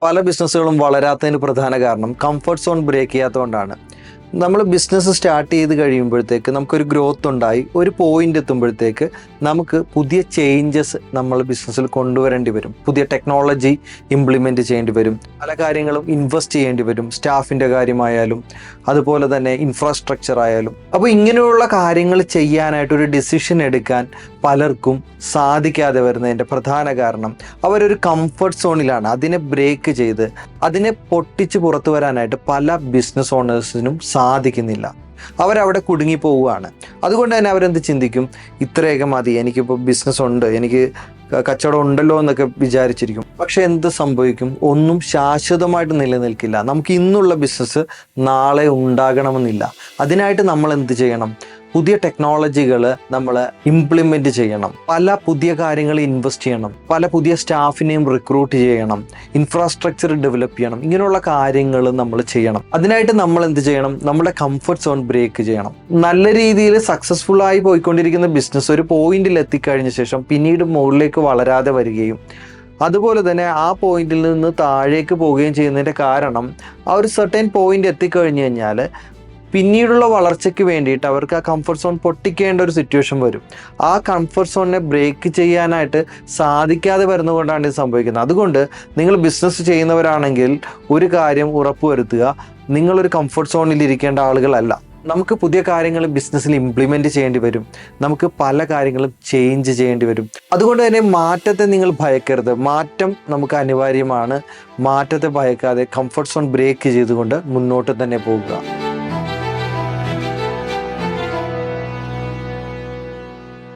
പല ബിസിനസ്സുകളും വളരാത്തതിന് പ്രധാന കാരണം കംഫർട്ട് സോൺ ബ്രേക്ക് ചെയ്യാത്തതുകൊണ്ടാണ്. നമ്മൾ ബിസിനസ് സ്റ്റാർട്ട് ചെയ്ത് കഴിയുമ്പോഴത്തേക്ക് നമുക്കൊരു ഗ്രോത്ത് ഉണ്ടായി ഒരു പോയിന്റ് എത്തുമ്പോഴത്തേക്ക് നമുക്ക് പുതിയ ചേഞ്ചസ് നമ്മൾ ബിസിനസ്സിൽ കൊണ്ടുവരേണ്ടി വരും. പുതിയ ടെക്നോളജി ഇംപ്ലിമെൻറ്റ് ചെയ്യേണ്ടി വരും. പല കാര്യങ്ങളും ഇൻവെസ്റ്റ് ചെയ്യേണ്ടി വരും. സ്റ്റാഫിൻ്റെ കാര്യമായാലും അതുപോലെ തന്നെ ഇൻഫ്രാസ്ട്രക്ചർ ആയാലും. അപ്പോൾ ഇങ്ങനെയുള്ള കാര്യങ്ങൾ ചെയ്യാനായിട്ടൊരു ഡിസിഷൻ എടുക്കാൻ പലർക്കും സാധിക്കാതെ വരുന്നതിൻ്റെ പ്രധാന കാരണം അവരൊരു കംഫർട്ട് സോണിലാണ്. അതിനെ ബ്രേക്ക് ചെയ്ത് അതിനെ പൊട്ടിച്ച് പുറത്തു വരാനായിട്ട് പല ബിസിനസ് ഓണേഴ്സിനും സാധിക്കുന്നില്ല. അവരവിടെ കുടുങ്ങി പോവുകയാണ്. അതുകൊണ്ട് തന്നെ അവരെന്ത് ചിന്തിക്കും, ഇത്രയൊക്കെ മതി, എനിക്കിപ്പോൾ ബിസിനസ് ഉണ്ട്, എനിക്ക് കച്ചവടം ഉണ്ടല്ലോ എന്നൊക്കെ വിചാരിച്ചിരിക്കും. പക്ഷെ എന്ത് സംഭവിക്കും? ഒന്നും ശാശ്വതമായിട്ട് നിലനിൽക്കില്ല. നമുക്ക് ഇന്നുള്ള ബിസിനസ് നാളെ ഉണ്ടാകണമെന്നില്ല. അതിനായിട്ട് നമ്മൾ എന്ത് ചെയ്യണം? പുതിയ ടെക്നോളജികൾ നമ്മൾ ഇംപ്ലിമെൻറ്റ് ചെയ്യണം. പല പുതിയ കാര്യങ്ങൾ ഇൻവെസ്റ്റ് ചെയ്യണം. പല പുതിയ സ്റ്റാഫിനെയും റിക്രൂട്ട് ചെയ്യണം. ഇൻഫ്രാസ്ട്രക്ചർ ഡെവലപ്പ് ചെയ്യണം. ഇങ്ങനെയുള്ള കാര്യങ്ങൾ നമ്മൾ ചെയ്യണം. അതിനായിട്ട് നമ്മൾ എന്ത് ചെയ്യണം? നമ്മുടെ കംഫർട്ട് സോൺ ബ്രേക്ക് ചെയ്യണം. നല്ല രീതിയിൽ സക്സസ്ഫുൾ ആയി പോയിക്കൊണ്ടിരിക്കുന്ന ബിസിനസ് ഒരു പോയിന്റിൽ എത്തിക്കഴിഞ്ഞ ശേഷം പിന്നീട് മുകളിലേക്ക് വളരാതെ വരികയും അതുപോലെ തന്നെ ആ പോയിന്റിൽ നിന്ന് താഴേക്ക് പോവുകയും ചെയ്യുന്നതിൻ്റെ കാരണം ആ ഒരു സർട്ടൻ പോയിന്റ് എത്തിക്കഴിഞ്ഞ് കഴിഞ്ഞാൽ പിന്നീടുള്ള വളർച്ചയ്ക്ക് വേണ്ടിയിട്ട് അവർക്ക് ആ കംഫർട്ട് സോൺ പൊട്ടിക്കേണ്ട ഒരു സിറ്റുവേഷൻ വരും. ആ കംഫർട്ട് സോണിനെ ബ്രേക്ക് ചെയ്യാനായിട്ട് സാധിക്കാതെ വരുന്നതുകൊണ്ടാണ് ഇത് സംഭവിക്കുന്നത്. അതുകൊണ്ട് നിങ്ങൾ ബിസിനസ് ചെയ്യുന്നവരാണെങ്കിൽ ഒരു കാര്യം ഉറപ്പുവരുത്തുക, നിങ്ങളൊരു കംഫർട്ട് സോണിൽ ഇരിക്കേണ്ട ആളുകളല്ല. നമുക്ക് പുതിയ കാര്യങ്ങൾ ബിസിനസ്സിൽ ഇംപ്ലിമെൻറ്റ് ചെയ്യേണ്ടി വരും. നമുക്ക് പല കാര്യങ്ങളും ചേഞ്ച് ചെയ്യേണ്ടി വരും. അതുകൊണ്ട് തന്നെ മാറ്റത്തെ നിങ്ങൾ ഭയക്കരുത്. മാറ്റം നമുക്ക് അനിവാര്യമാണ്. മാറ്റത്തെ ഭയക്കാതെ കംഫർട്ട് സോൺ ബ്രേക്ക് ചെയ്തുകൊണ്ട് മുന്നോട്ട് തന്നെ പോകുക.